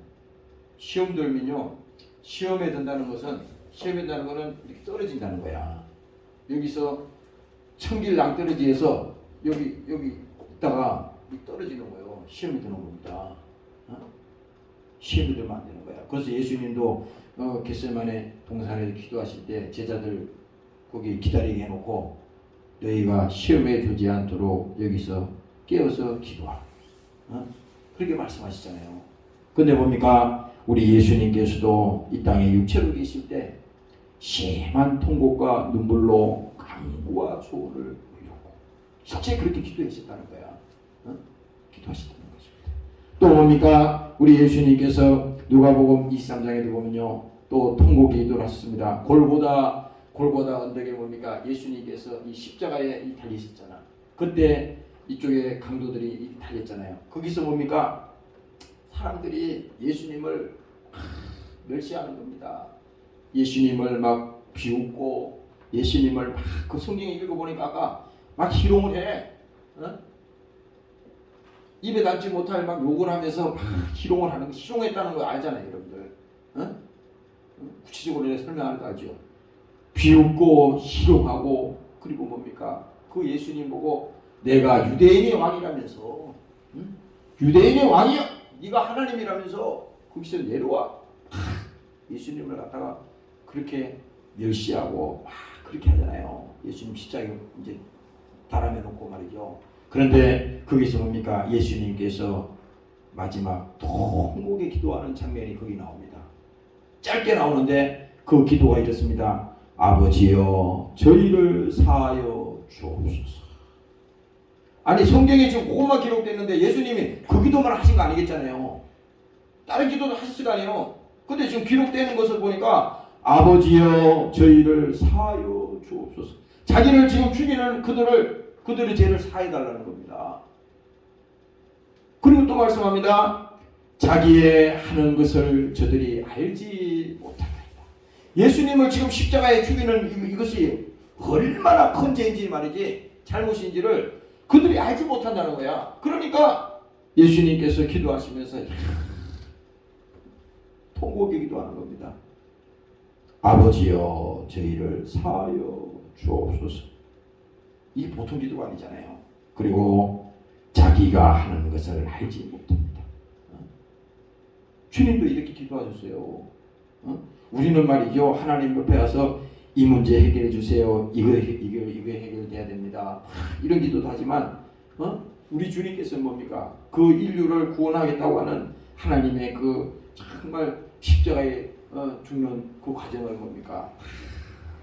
A: 시험 들면요, 시험에 든다는 거는 이렇게 떨어진다는 거야. 여기서 천길 낭떠러지에서 여기 있다가 떨어지는 거예요. 시험에 드는 겁니다. 시험에 들면 안 되는 거야. 그래서 예수님도 겟세마네 동산에서 기도하실 때 제자들 거기 기다리게 해놓고 너희가 시험에 들지 않도록 여기서 깨어서 기도하라, 그렇게 말씀하시잖아요. 근데 뭡니까? 우리 예수님께서도 이 땅에 육체로 계실 때 심한 통곡과 눈물로 간구와 소원을 올렸고 실제 그렇게 기도하셨다는 거야. 기도하셨다는 것입니다. 또 뭡니까? 우리 예수님께서 누가복음 23장에도 보면요, 또 통곡의 기도를 하셨습니다. 골고다 언덕에 뭡니까? 예수님께서 이 십자가에 달리셨잖아. 그때 이쪽에 강도들이 달렸잖아요. 거기서 뭡니까? 사람들이 예수님을 멸시하는 겁니다. 예수님을 막 비웃고, 예수님을 막, 그 성경에 읽어보니까 아까 막 희롱을 해. 입에 담지 못할 막 욕을 하면서 막 희롱을 하는 거, 희롱했다는 거 알잖아요, 여러분들. 구체적으로 설명하는 거 알죠? 비웃고 희롱하고, 그리고 뭡니까? 그 예수님 보고 내가 유대인의 왕이라면서, 유대인의 왕이야, 네가 하나님이라면서 거기서 내려와. 예수님을 갖다가 그렇게 멸시하고 막 그렇게 하잖아요. 예수님 십자가에 이제 달아내 놓고 말이죠. 그런데 거기서 뭡니까? 예수님께서 마지막 통곡에 기도하는 장면이 거기 나옵니다. 짧게 나오는데 그 기도가 이렇습니다. 아버지여 저희를 사하여 주옵소서. 아니, 성경에 지금 그것만 기록됐는데 예수님이 그 기도만 하신 거 아니겠잖아요. 다른 기도도 하셨을 거 아니에요. 근데 지금 기록되는 것을 보니까 아버지여 저희를 사하여 주옵소서. 자기를 지금 죽이는 그들의 죄를 사해달라는 겁니다. 그리고 또 말씀합니다. 자기의 하는 것을 저들이 알지 못하나이다. 예수님을 지금 십자가에 죽이는 이것이 얼마나 큰 죄인지 말이지, 잘못인지를 그들이 알지 못한다는 거야. 그러니까 예수님께서 기도하시면서 통곡에 기도하는 겁니다. 아버지여 저희를 사하여 주옵소서. 이게 보통 기도가 아니잖아요. 그리고 자기가 하는 것을 알지 못합니다. 주님도 이렇게 기도하셨어요. 우리는 말이죠, 하나님 옆에 와서 이 문제 해결해 주세요. 이거 해결돼야 됩니다. 이런 기도도 하지만 우리 주님께서는 뭡니까? 그 인류를 구원하겠다고 하는 하나님의 그 정말 십자가에 죽는 그 과정을 뭡니까?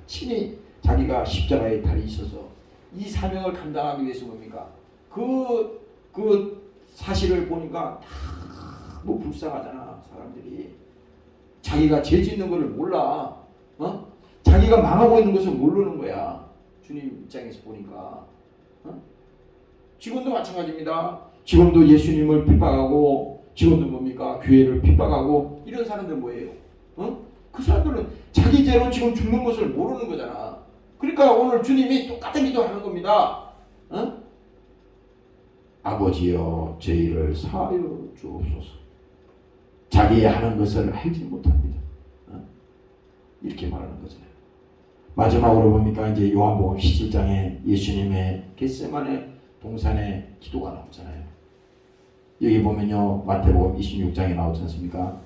A: 친히 자기가 십자가에 달이 있어서 이 사명을 감당하기 위해서 뭡니까? 그 사실을 보니까 뭐 불쌍하잖아. 사람들이 자기가 죄 짓는 것을 몰라. 자기가 망하고 있는 것을 모르는 거야. 주님 입장에서 보니까. 지금도 마찬가지입니다. 지금도 예수님을 핍박하고, 지금도 뭡니까? 교회를 핍박하고, 이런 사람들 뭐예요? 그 사람들은 자기 죄로 지금 죽는 것을 모르는 거잖아. 그러니까 오늘 주님이 똑같은 기도하는 겁니다. 아버지여, 저희를 사하여 주옵소서. 자기 하는 것을 알지 못합니다. 이렇게 말하는 거잖아요. 마지막으로 뭡니까? 이제 요한복음 17장에 예수님의 겟세마네 동산의 기도가 나오잖아요. 여기 보면요, 마태복음 26장에 나오지 않습니까?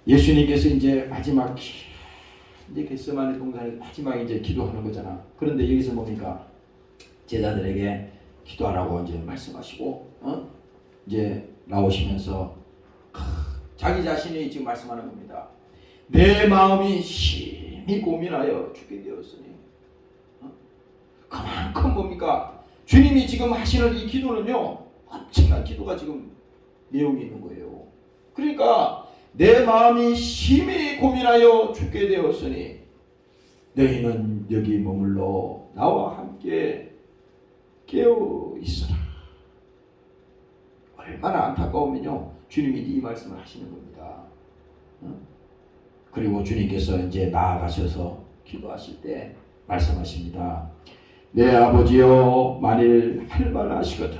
A: 예수님께서 이제 마지막 이제 겟세마네 동산에서 마지막 이제 기도하는 거잖아. 그런데 여기서 뭡니까? 제자들에게 기도하라고 이제 말씀하시고, 이제 나오시면서 자기 자신이 지금 말씀하는 겁니다. 내 마음이 심히 고민하여 죽게 되었으니. 그만큼 뭡니까? 주님이 지금 하시는 이 기도는요, 엄청난 기도가 지금 내용이 있는 거예요. 그러니까 내 마음이 심히 고민하여 죽게 되었으니 너희는 여기 머물러 나와 함께 깨어 있어라. 얼마나 안타까우면요, 주님이 이 말씀을 하시는 겁니다. 그리고 주님께서 이제 나아가셔서 기도하실 때 말씀하십니다. 내 아버지여, 만일 할만하시거든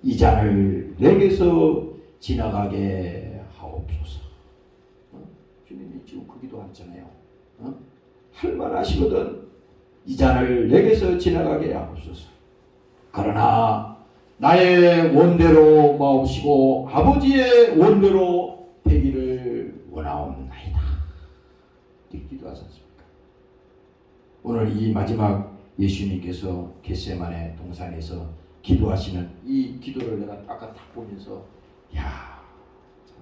A: 이 잔을 내게서 지나가게 하옵소서. 주님이 지금 그 기도하잖아요. 할만하시거든 이 잔을 내게서 지나가게 하옵소서. 그러나 나의 원대로 마옵시고 아버지의 원대로 되기를 원하옵나이다. 이렇게 기도하지 않습니까? 오늘 이 마지막 예수님께서 겟세마네 동산에서 기도하시는 이 기도를 내가 아까 딱 보면서, 야, 참,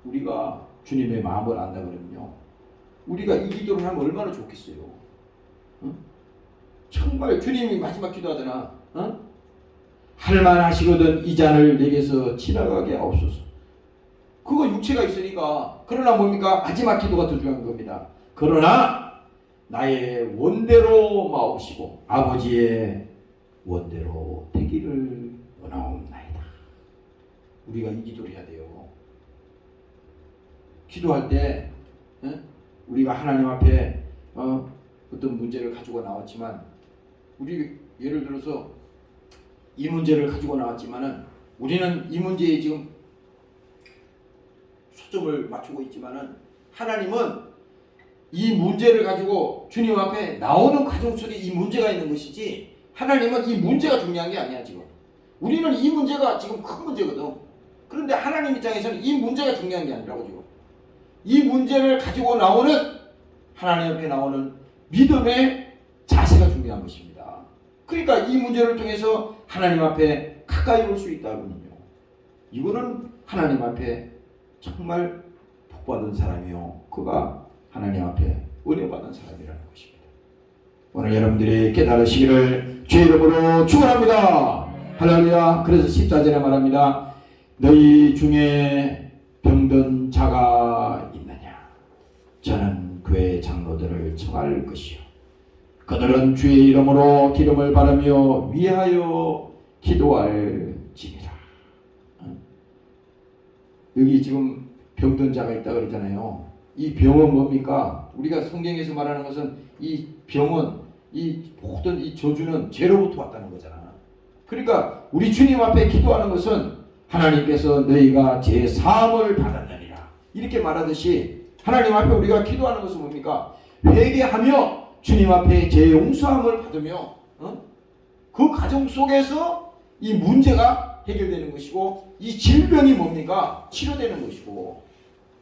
A: 우리가 주님의 마음을 안다 그러면요, 우리가 이 기도를 하면 얼마나 좋겠어요. 정말 주님이 마지막 기도하잖아. 할만하시거든 이 잔을 내게서 지나가게 하옵소서. 그거 육체가 있으니까. 그러나 뭡니까? 마지막 기도가 더 중요한 겁니다. 그러나 나의 원대로 마옵시고 아버지의 원대로 되기를 원하옵나이다. 우리가 이 기도를 해야 돼요. 기도할 때 우리가 하나님 앞에 어떤 문제를 가지고 나왔지만, 우리 예를 들어서 이 문제를 가지고 나왔지만은 우리는 이 문제에 지금 초점을 맞추고 있지만은, 하나님은 이 문제를 가지고 주님 앞에 나오는 과정 속에 이 문제가 있는 것이지, 하나님은 이 문제가 중요한 게 아니야. 지금 우리는 이 문제가 지금 큰 문제거든. 그런데 하나님 입장에서는 이 문제가 중요한 게 아니라고. 지금 이 문제를 가지고 나오는, 하나님 앞에 나오는 믿음의 자세가 중요한 것입니다. 그러니까 이 문제를 통해서 하나님 앞에 가까이 올 수 있다군요. 이거는 하나님 앞에 정말 복받은 사람이요, 그가 하나님 앞에 은혜 받은 사람이라는 것입니다. 오늘 여러분들이 깨달으시기를 주의 이름으로 축원합니다. 할렐루야. 그래서 14절에 말합니다. 너희 중에 병든 자가 있느냐? 저는 그의 장로들을 청할 것이요, 그들은 주의 이름으로 기름을 바르며 위하여 기도할지니라. 여기 지금 병든 자가 있다 그랬잖아요. 이 병은 뭡니까? 우리가 성경에서 말하는 것은 이 병은, 이 모든 이 저주는 죄로부터 왔다는 거잖아. 그러니까 우리 주님 앞에 기도하는 것은 하나님께서 너희가 죄 사함을 받았느니라 이렇게 말하듯이, 하나님 앞에 우리가 기도하는 것은 뭡니까? 회개하며 주님 앞에 죄 용서함을 받으며 그 가정 속에서 이 문제가 해결되는 것이고 이 질병이 뭡니까? 치료되는 것이고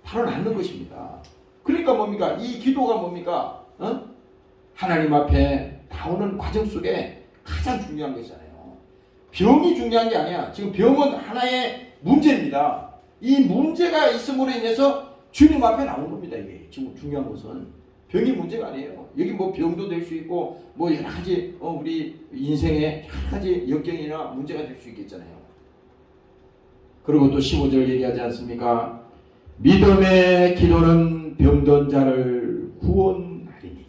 A: 바로 낫는 것입니다. 그러니까 뭡니까? 이 기도가 뭡니까? 하나님 앞에 나오는 과정 속에 가장 중요한 것이잖아요. 병이 중요한 게 아니야. 지금 병은 하나의 문제입니다. 이 문제가 있음으로 인해서 주님 앞에 나온 겁니다. 이게 지금 중요한 것은 병이 문제가 아니에요. 여기 뭐 병도 될 수 있고 뭐 여러 가지 우리 인생에 여러 가지 역경이나 문제가 될 수 있겠잖아요. 그리고 또 15절 얘기하지 않습니까? 믿음의 기도는 병든 자를 구원하리니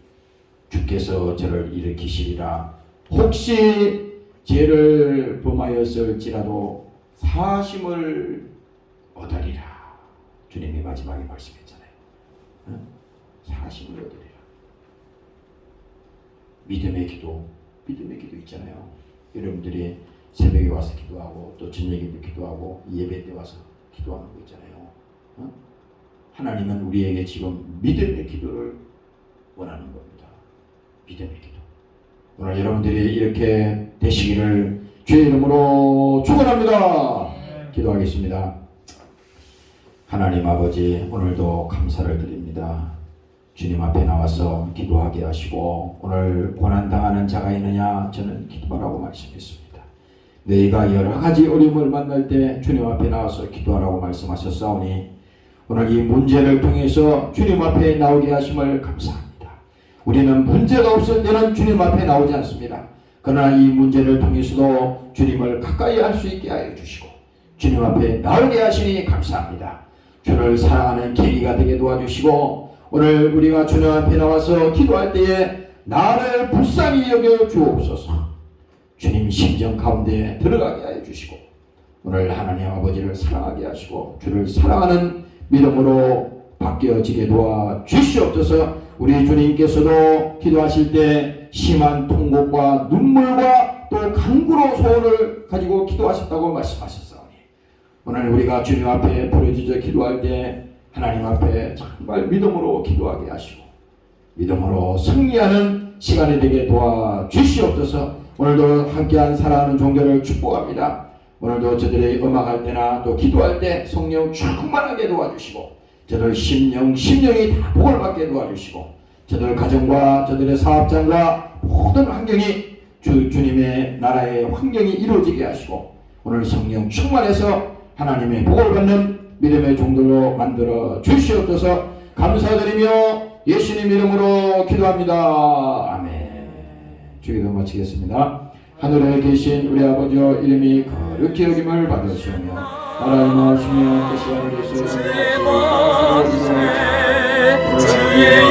A: 주께서 저를 일으키시리라. 혹시 죄를 범하였을지라도 사심을 얻으리라. 주님이 마지막에 말씀했잖아요. 사심을 얻으리라. 믿음의 기도 있잖아요. 여러분들이 새벽에 와서 기도하고 또 저녁에도 기도하고 예배 때 와서 기도하는 거 있잖아요. 하나님은 우리에게 지금 믿음의 기도를 원하는 겁니다. 믿음의 기도. 오늘 여러분들이 이렇게 되시기를 주의 이름으로 축원합니다. 기도하겠습니다. 하나님 아버지, 오늘도 감사를 드립니다. 주님 앞에 나와서 기도하게 하시고 오늘 고난당하는 자가 있느냐 저는 기도하라고 말씀했습니다. 너희가 여러 가지 어려움을 만날 때 주님 앞에 나와서 기도하라고 말씀하셨사오니 오늘 이 문제를 통해서 주님 앞에 나오게 하심을 감사합니다. 우리는 문제가 없을 때는 주님 앞에 나오지 않습니다. 그러나 이 문제를 통해서도 주님을 가까이 할 수 있게 하여 주시고 주님 앞에 나오게 하시니 감사합니다. 주를 사랑하는 계기가 되게 도와주시고 오늘 우리가 주님 앞에 나와서 기도할 때에 나를 불쌍히 여겨 주옵소서. 주님 심정 가운데 들어가게 하여 주시고 오늘 하나님 아버지를 사랑하게 하시고 주를 사랑하는 믿음으로 바뀌어지게 도와 주시옵소서. 우리 주님께서도 기도하실 때 심한 통곡과 눈물과 또 간구로 소원을 가지고 기도하셨다고 말씀하셨사오니 오늘 우리가 주님 앞에 부르짖어 기도할 때 하나님 앞에 정말 믿음으로 기도하게 하시고 믿음으로 승리하는 시간이 되게 도와 주시옵소서. 오늘도 함께한 사랑하는 종교를 축복합니다. 오늘도 저들이 음악할 때나 또 기도할 때 성령 충만하게 도와주시고 저들 심령이 다 복을 받게 도와주시고 저들 가정과 저들의 사업장과 모든 환경이 주님의 나라의 환경이 이루어지게 하시고 오늘 성령 충만해서 하나님의 복을 받는 믿음의 종들로 만들어 주시옵소서. 감사드리며 예수님 이름으로 기도합니다. 아멘. 주기도 마치겠습니다. 하늘에 계신 우리 아버지여 이름이 거룩히 여김을 받으시오며 나라의 마시며 뜻이 하늘에서 이루어지는